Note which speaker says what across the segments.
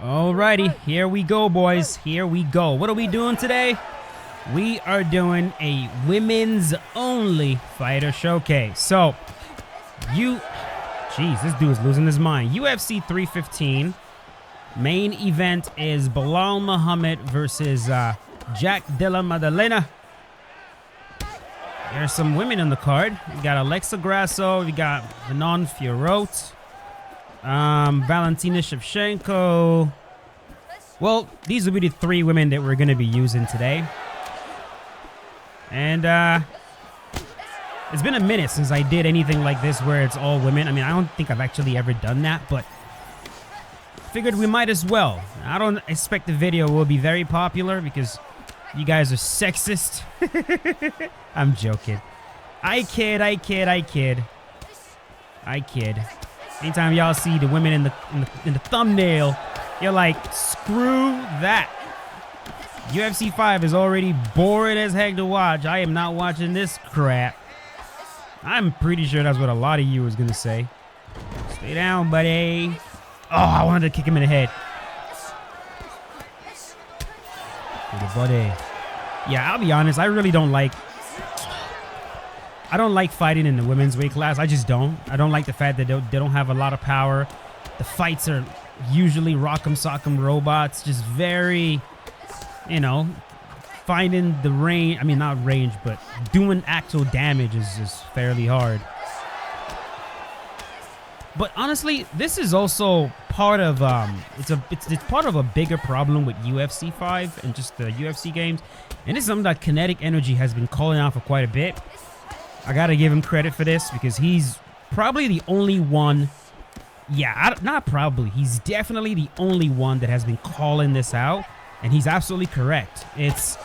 Speaker 1: Alrighty, here we go, boys. Here we go. What are we doing today? We are doing a women's only fighter showcase. So, jeez, this dude is losing his mind. UFC 315. Main event is Bilal Muhammad versus Jack Della Maddalena. There's some women on the card. We got Alexa Grasso. We got Manon Fiorot. Valentina Shevchenko. Well, these will be the three women that we're going to be using today. And it's been a minute since I did anything like this where it's all women. I mean, I don't think I've actually ever done that, but figured we might as well. I don't expect the video will be very popular because you guys are sexist. I'm joking. I kid. Anytime y'all see the women in the thumbnail, you're like, screw that. UFC 5 is already boring as heck to watch. I am not watching this crap. I'm pretty sure that's what a lot of you was gonna say. Stay down, buddy. Oh, I wanted to kick him in the head. Good buddy. Yeah, I'll be honest. I really don't like. I don't like fighting in the women's weight class. I just don't. I don't like the fact that they don't have a lot of power. The fights are usually rock'em sock'em robots. Just very, you know, finding the range. I mean, not range, but doing actual damage is just fairly hard. But honestly, this is also part of it's part of a bigger problem with UFC 5 and just the UFC games. And it's something that Kinetic Energy has been calling out for quite a bit. I gotta give him credit for this because he's probably the only one. Yeah, not probably. He's definitely the only one that has been calling this out, and he's absolutely correct. It's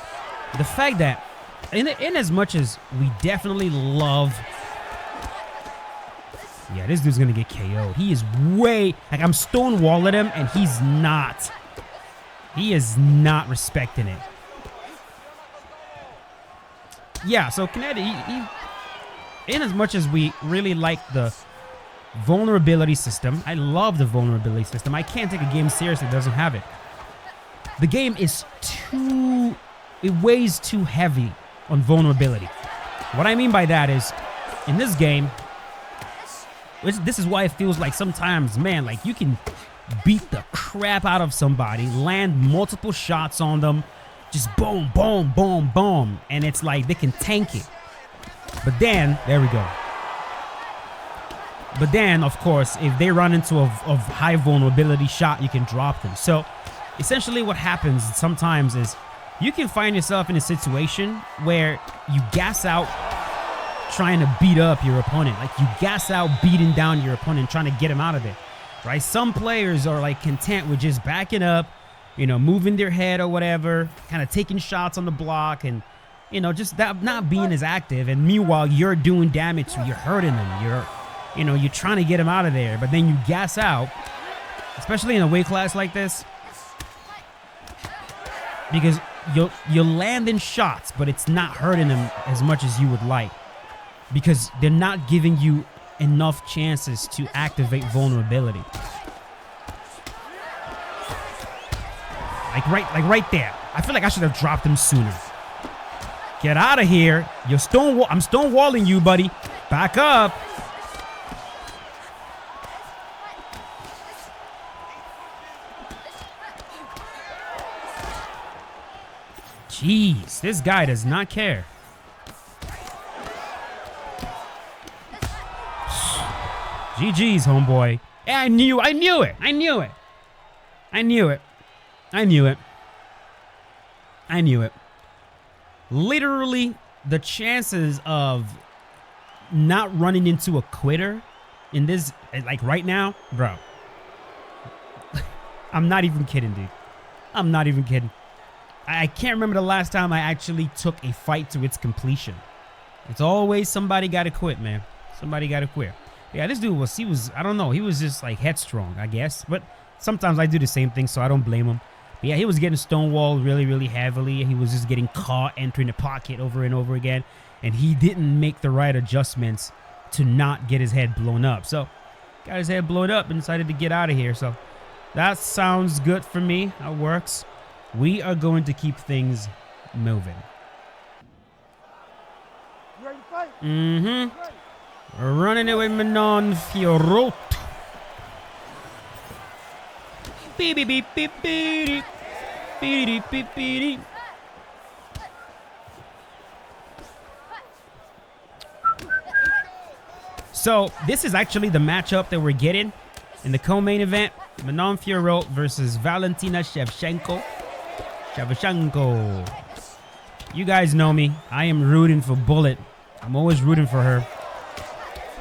Speaker 1: the fact that, in as much as we definitely love. Yeah, this dude's gonna get KO'd. He is way like I'm stonewalling him, and he's not. He is not respecting it. Yeah, so Kinetic, in as much as we really like the vulnerability system, I love the vulnerability system. I can't take a game seriously that doesn't have it. The game is it weighs too heavy on vulnerability. What I mean by that is, in this game, this is why it feels like sometimes, man, like you can beat the crap out of somebody, land multiple shots on them, just boom, boom, boom, boom, and it's like they can tank it. But then, there we go. But then, of course, if they run into a high vulnerability shot, you can drop them. So, essentially what happens sometimes is you can find yourself in a situation where you gas out trying to beat up your opponent. Like, you gas out beating down your opponent, trying to get him out of it, right? Some players are, like, content with just backing up, you know, moving their head or whatever, kind of taking shots on the block and, you know, just that not being as active. And meanwhile, you're doing damage, so you're hurting them. You're trying to get him out of there, but then you gas out, especially in a weight class like this, because you're landing shots, but it's not hurting them as much as you would like, because they're not giving you enough chances to activate vulnerability. Like right there. I feel like I should have dropped him sooner. Get out of here. I'm stonewalling you, buddy. Back up. Jeez, this guy does not care. GG's, homeboy. Hey, I knew it. Literally, the chances of not running into a quitter in this, like right now, bro. I'm not even kidding, dude. I'm not even kidding. I can't remember the last time I actually took a fight to its completion. It's always somebody got to quit, man. Somebody got to quit. Yeah, this dude I don't know. He was just like headstrong, I guess. But sometimes I do the same thing, so I don't blame him. But yeah, he was getting stonewalled really, really heavily. He was just getting caught entering the pocket over and over again. And he didn't make the right adjustments to not get his head blown up. So, got his head blown up and decided to get out of here. So, That sounds good for me. That works. We are going to keep things moving. Mm-hmm. We're running it with Manon Fiorot. Beep, beep, beep, beep, beep, beep, beep, beep, beep. So this is actually the matchup that we're getting in the co-main event. Manon Fiorot versus Valentina Shevchenko. You guys know me. I am rooting for Bullet. I'm always rooting for her.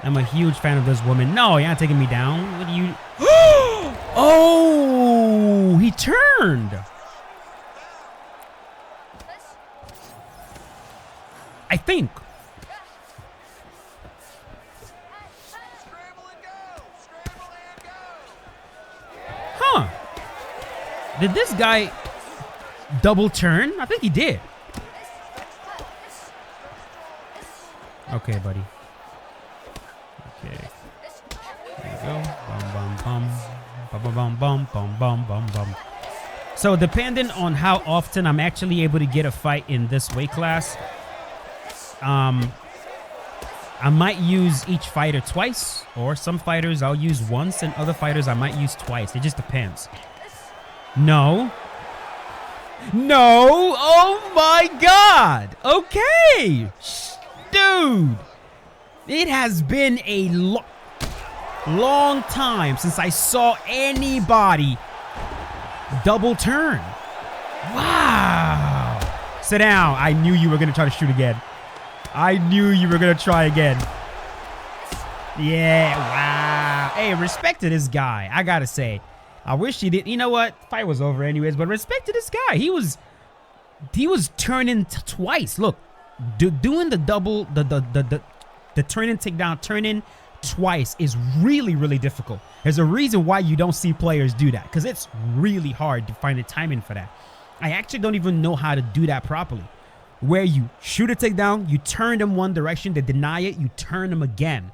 Speaker 1: I'm a huge fan of this woman. No, you're not taking me down. What do you... Oh, he turned. I think. Huh. Did this guy double turn? I think he did. Okay, buddy. Okay. There you go. Bum, bum, bum. Bum, bum, bum, bum, bum, bum, bum, bum. So, depending on how often I'm actually able to get a fight in this weight class, I might use each fighter twice, or some fighters I'll use once, and other fighters I might use twice. It just depends. No. No. Oh my God. Okay. Dude. It has been a long time since I saw anybody double turn. Wow. Sit down. I knew you were going to try to shoot again. I knew you were going to try again. Yeah. Wow. Hey, respect to this guy. I got to say. I wish he did. You know what? Fight was over anyways, but respect to this guy. He was turning twice. Look, doing the double, the turn and takedown, turning twice is really, really difficult. There's a reason why you don't see players do that, because it's really hard to find the timing for that. I actually don't even know how to do that properly. Where you shoot a takedown, you turn them one direction, they deny it, you turn them again.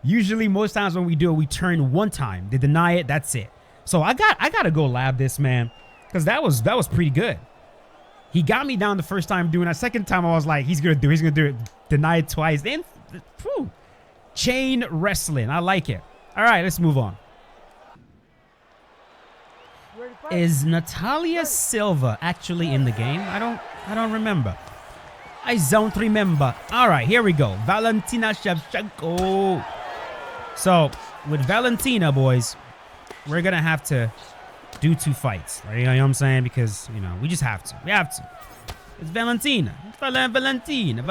Speaker 1: Usually, most times when we do it, we turn one time, they deny it, that's it. So I gotta go lab this, man, because that was pretty good. He got me down the first time doing that. Second time, I was like, he's gonna do it. Deny it twice. Then, whew, chain wrestling. I like it. All right, let's move on. Is Natalia Silva actually in the game? I don't remember. I don't remember. All right, here we go. Valentina Shevchenko. So with Valentina, boys, we're gonna have to do 2 fights. Right? You know what I'm saying? Because, you know, we just have to. We have to. It's Valentina. It's Valentina.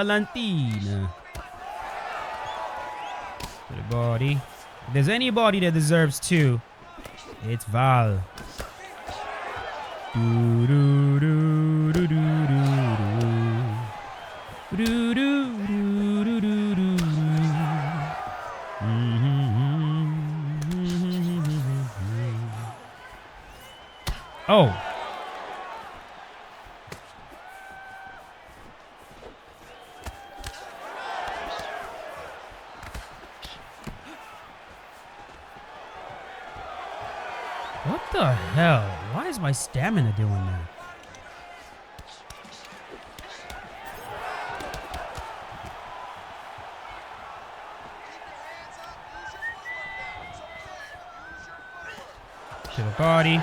Speaker 1: To the body. If there's anybody that deserves 2, it's Val. Do do do do do do do do do do do do. Oh. What the hell? Why is my stamina doing that? To the body.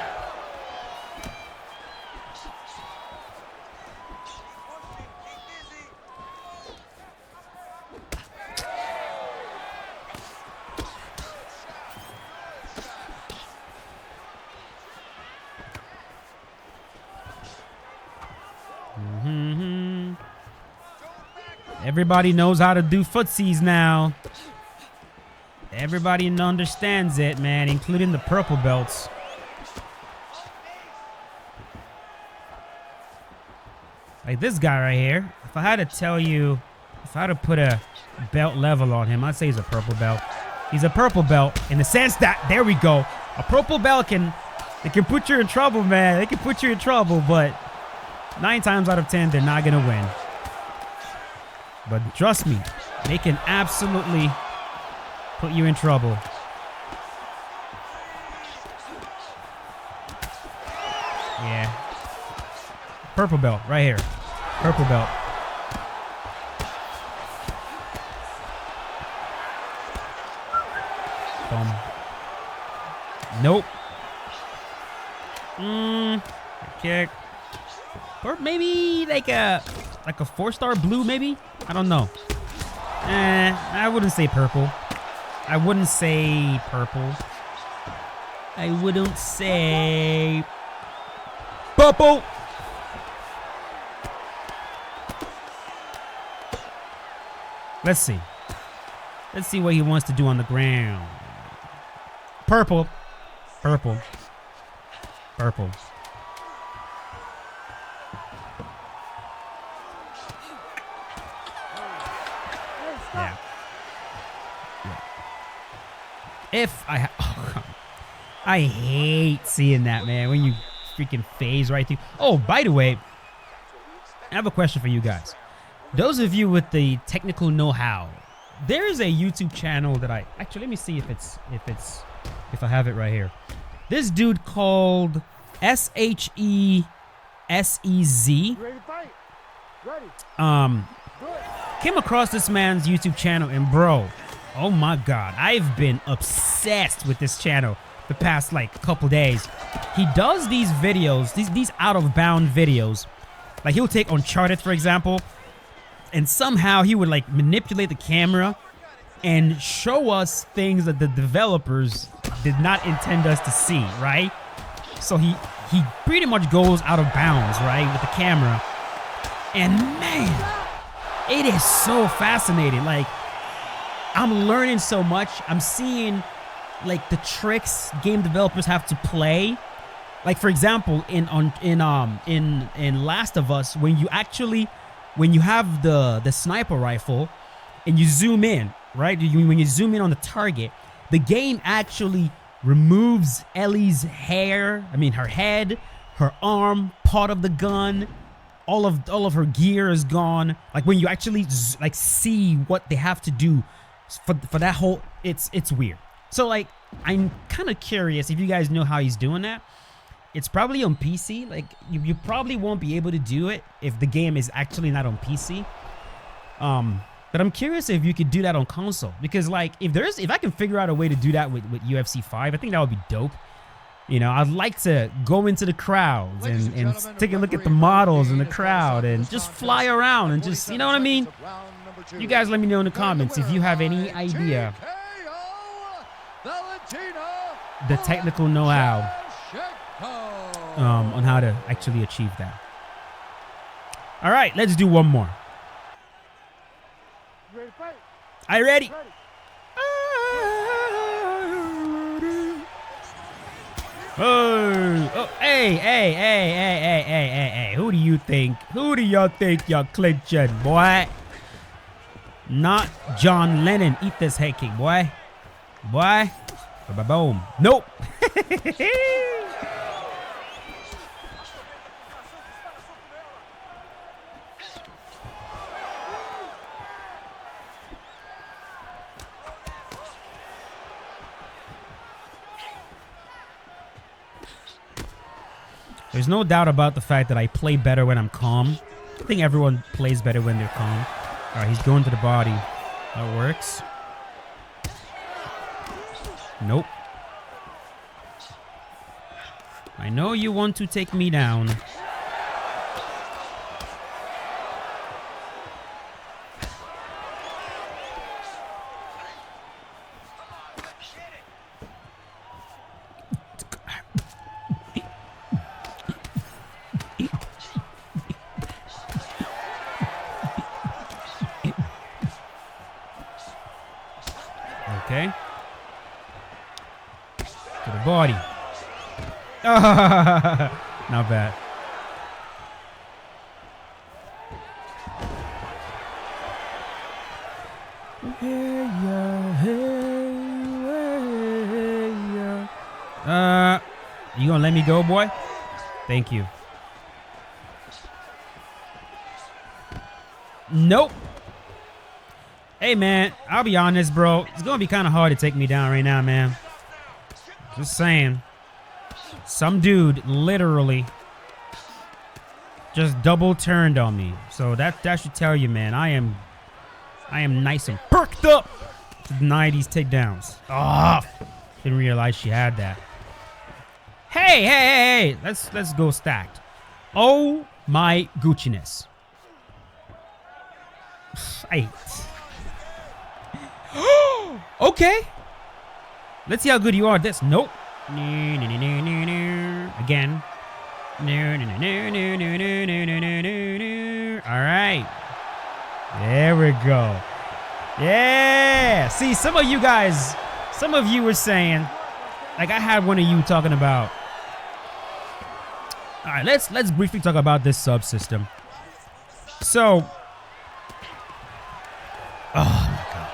Speaker 1: Everybody knows how to do footsies now. Everybody understands it, man, including the purple belts. Like this guy right here. If I had to tell you, if I had to put a belt level on him, I'd say he's a purple belt. He's a purple belt in the sense that, there we go. A purple belt it can put you in trouble, man. They can put you in trouble, but 9 times out of 10, they're not going to win. But trust me, they can absolutely put you in trouble. Yeah. Purple belt right here. Purple belt. Boom. Nope. Kick. Or maybe like a 4-star blue, maybe? I don't know. I wouldn't say purple. I wouldn't say purple. I wouldn't say purple. Let's see. Let's see what he wants to do on the ground. Purple. Purple. Purple. Yeah. If I I hate seeing that, man, when you freaking phase right through. Oh, by the way, I have a question for you guys. Those of you with the technical know-how, there is a YouTube channel that I actually, let me see if I have it right here. This dude called SHESEZ. Came across this man's YouTube channel, and bro, oh my god, I've been obsessed with this channel the past like couple days. He does these videos, these out of bound videos. Like he'll take Uncharted, for example, and somehow he would like manipulate the camera and show us things that the developers did not intend us to see, right? So he pretty much goes out of bounds, right, with the camera. And man, it is so fascinating. Like, I'm learning so much. I'm seeing like the tricks game developers have to play. Like, for example, in Last of Us, when you have the sniper rifle and you zoom in, right? When you zoom in on the target, the game actually removes Ellie's hair. I mean, her head, her arm, part of the gun, all of her gear is gone. Like when you actually like see what they have to do for that whole, it's weird. So like, I'm kind of curious if you guys know how he's doing that. It's probably on PC. Like you probably won't be able to do it if the game is actually not on PC. But I'm curious if you could do that on console, because like if I can figure out a way to do that with UFC 5, I think that would be dope. You know, I'd like to go into the crowds and take a look at the models in the crowd and just fly around and just, you know what I mean? You guys let me know in the comments if you have any idea the technical know-how on how to actually achieve that. All right, let's do one more. Are you ready? Oh, hey. Who do you think? Who do y'all think you're clinching, boy? Not John Lennon. Eat this head kick, boy. Boy. Boom. Nope. There's no doubt about the fact that I play better when I'm calm. I think everyone plays better when they're calm. All right, he's going to the body. That works. Nope. I know you want to take me down. Okay. To the body. Not bad. You gonna let me go, boy? Thank you. Nope. Hey, man, I'll be honest, bro. It's going to be kind of hard to take me down right now, man. Just saying. Some dude literally just double turned on me. So that should tell you, man, I am nice and perked up to deny these takedowns. Ah, didn't realize she had that. Hey, let's go stacked. Oh my Gucci-ness. 8. Okay. Let's see how good you are at this. Nope. Again. All right. There we go. Yeah. See, some of you were saying, like I had one of you talking about. All right, let's briefly talk about this subsystem. So, oh my God.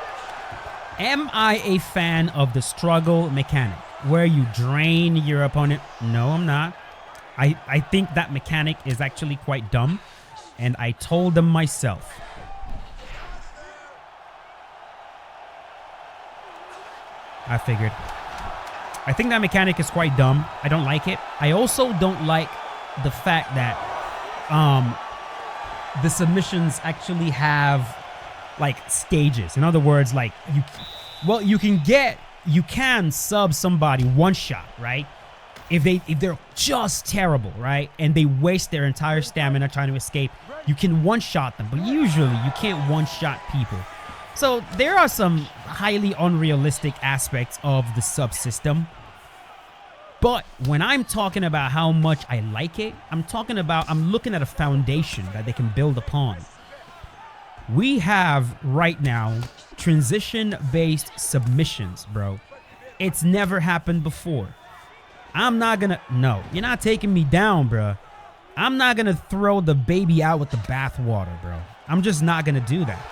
Speaker 1: Am I a fan of the struggle mechanic where you drain your opponent? No, I'm not. I think that mechanic is actually quite dumb, and I told them myself. I figured. I think that mechanic is quite dumb. I don't like it. I also don't like the fact that the submissions actually have like stages. In other words, like you can sub somebody one shot, right? If they're just terrible, right? And they waste their entire stamina trying to escape, you can one shot them, but usually you can't one shot people. So there are some highly unrealistic aspects of the subsystem. But when I'm talking about how much I like it, I'm looking at a foundation that they can build upon. We have right now transition-based submissions, bro. It's never happened before. No, you're not taking me down, bro. I'm not gonna throw the baby out with the bathwater, bro. I'm just not gonna do that.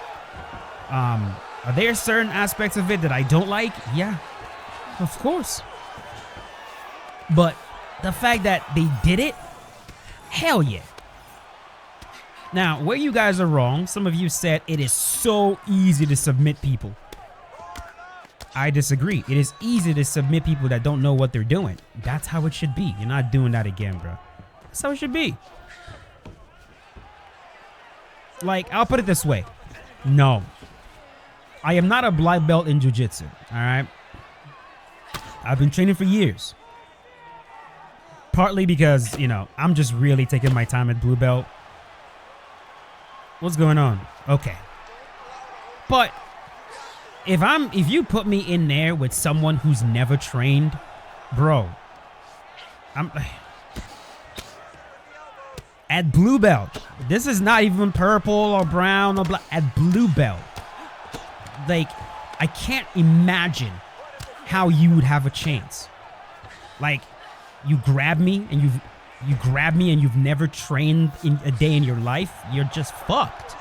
Speaker 1: Are there certain aspects of it that I don't like? Yeah, of course. But the fact that they did it, hell yeah. Now, where you guys are wrong, some of you said it is so easy to submit people. I disagree. It is easy to submit people that don't know what they're doing. That's how it should be. You're not doing that again, bro. That's how it should be. Like, I'll put it this way. No. I am not a black belt in jiu-jitsu, all right? I've been training for years. Partly because, you know, I'm just really taking my time at blue belt. What's going on? Okay. But if you put me in there with someone who's never trained, bro, I'm at blue belt. This is not even purple or brown or black. At blue belt, like, I can't imagine how you would have a chance. Like, you grab me and you've never trained in a day in your life, you're just fucked.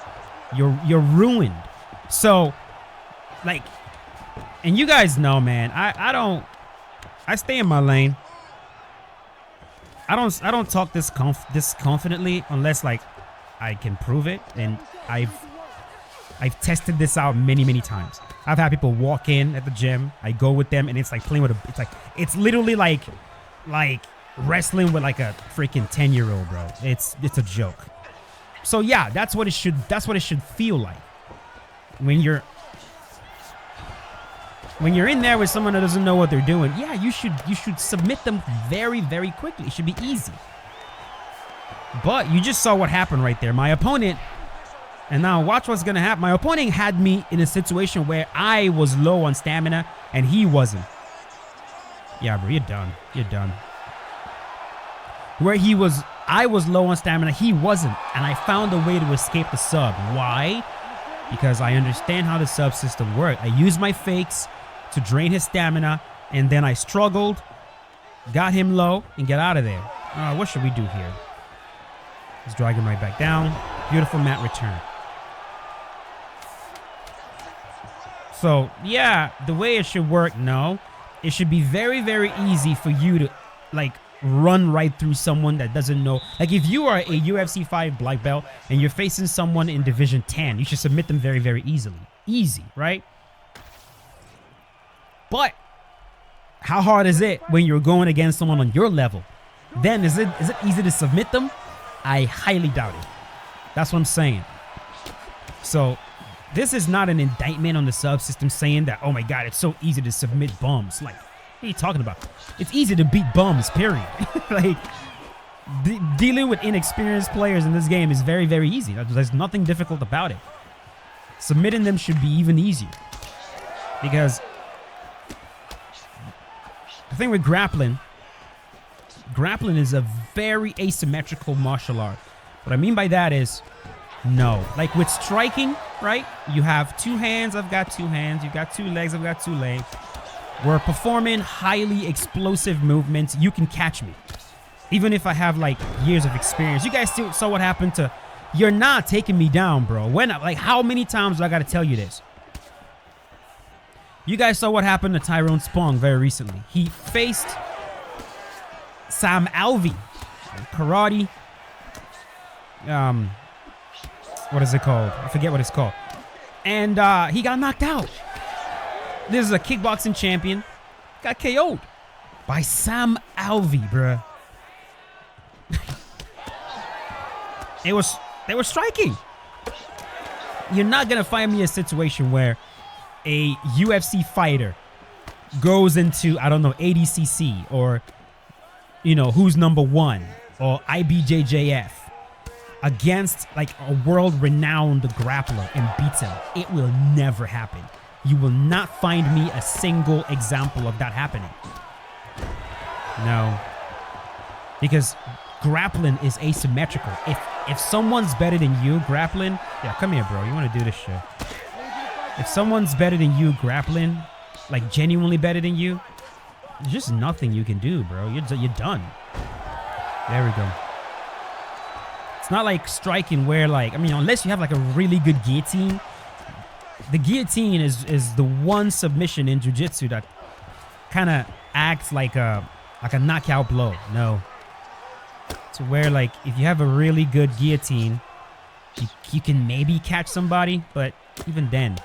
Speaker 1: You're ruined. So, like, and you guys know, man, I stay in my lane. I don't talk this confidently unless, like, I can prove it, and I've tested this out many times. I've had people walk in at the gym, I go with them, and it's like playing with it's literally like wrestling with like a freaking 10-year-old, bro. It's a joke. So yeah, that's what it should feel like when you're in there with someone that doesn't know what they're doing. Yeah, you should submit them very quickly. It should be easy. But you just saw what happened right there. My opponent, and now watch what's gonna happen. My opponent had me in a situation where I was low on stamina and he wasn't. Yeah, bro, you're done. You're done. Where I was low on stamina, he wasn't, and I found a way to escape the sub. Why? Because I understand how the subsystem works. I used my fakes to drain his stamina, and then I struggled, got him low, and get out of there. What should we do here? Let's drag him right back down. Beautiful mat return. So, yeah, the way it should work, no. It should be very easy for you to, like, run right through someone that doesn't know. Like, if you are a UFC 5 black belt and you're facing someone in Division 10, you should submit them very easily. Easy, right? But how hard is it when you're going against someone on your level? Then is it easy to submit them? I highly doubt it. That's what I'm saying. So this is not an indictment on the subsystem saying that, oh my God, it's so easy to submit bums. Like, what are you talking about? It's easy to beat bums, period. Like, dealing with inexperienced players in this game is very, very easy. There's nothing difficult about it. Submitting them should be even easier. Because the thing with grappling is a very asymmetrical martial art. What I mean by that is, no. Like with striking, right? You have two hands, I've got two hands. You've got two legs, I've got two legs. We're performing highly explosive movements. You can catch me. Even if I have like years of experience. You guys saw what happened to... You're not taking me down, bro. Like, how many times do I got to tell you this? You guys saw what happened to Tyrone Spong very recently. He faced Sam Alvey. Karate. What is it called? I forget what it's called. And he got knocked out. This is a kickboxing champion. Got KO'd by Sam Alvey, bruh. They were striking. You're not gonna find me a situation where a UFC fighter goes into, I don't know, ADCC or, you know, who's number one or IBJJF against like a world-renowned grappler and beats him. It will never happen. You will not find me a single example of that happening. No. Because grappling is asymmetrical. If someone's better than you grappling, yeah, come here, bro. You want to do this shit. If someone's better than you grappling, like genuinely better than you, there's just nothing you can do, bro. You're done. There we go. It's not like striking where, like, I mean, unless you have like a really good guillotine. The guillotine is the one submission in jiu-jitsu that kind of acts like a knockout blow. No. To where, like, if you have a really good guillotine, you can maybe catch somebody, but even then,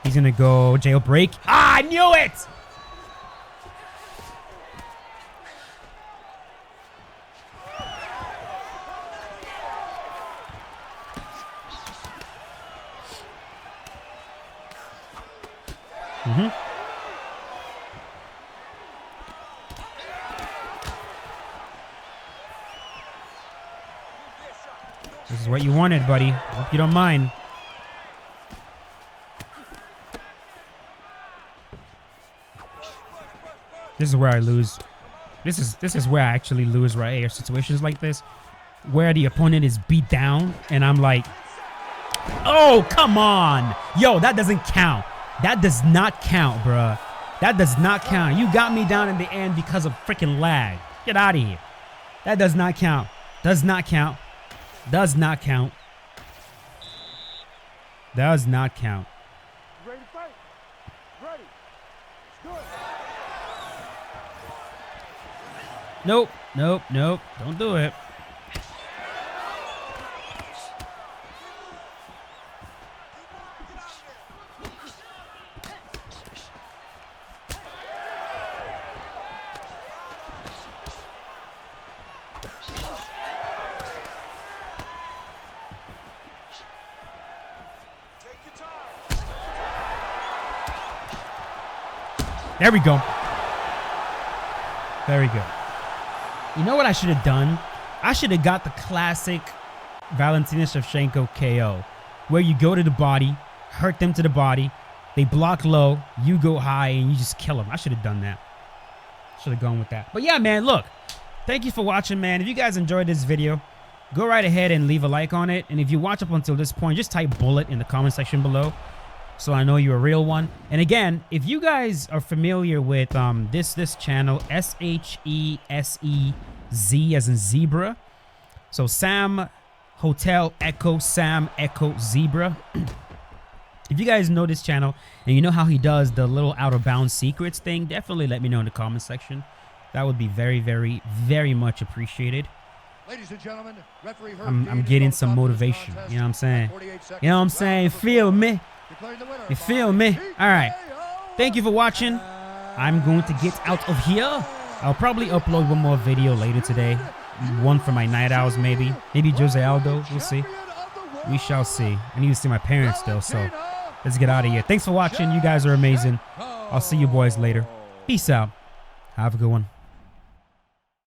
Speaker 1: he's gonna go jailbreak. Ah, I knew it! This is what you wanted, buddy. Hope you don't mind. This is where I lose. This is where I actually lose right here. Situations like this, where the opponent is beat down, and I'm like, oh, come on. Yo, that doesn't count. That does not count, bruh. That does not count. You got me down in the end because of freaking lag. Get out of here. That does not count. Does not count. Does not count. Does not count.
Speaker 2: Ready to fight? Ready. Let's do it.
Speaker 1: Nope. Nope. Nope. Don't do it. There we go. Very good. You know what I should have done? I should have got the classic Valentina Shevchenko KO, where you go to the body, hurt them to the body, they block low, you go high, and you just kill them. I should have done that. Should have gone with that. But yeah, man, look. Thank you for watching, man. If you guys enjoyed this video, go right ahead and leave a like on it. And if you watch up until this point, just type bullet in the comment section below, so I know you're a real one. And again, if you guys are familiar with this channel, SHESEZ as in zebra. So Sam Hotel Echo Sam Echo Zebra. If you guys know this channel and you know how he does the little out of bounds secrets thing, definitely let me know in the comment section. That would be very, very, very much appreciated.
Speaker 2: Ladies and gentlemen, referee
Speaker 1: I'm getting some motivation. You know what I'm saying? You know what I'm saying? Feel me? You feel me? All right. Thank you for watching. I'm going to get out of here. I'll probably upload one more video later today. one for my night owls, maybe. Maybe Jose Aldo. We'll see. We shall see. I need to see my parents still, so let's get out of here. Thanks for watching. You guys are amazing. I'll see you boys later. Peace out. Have a good one.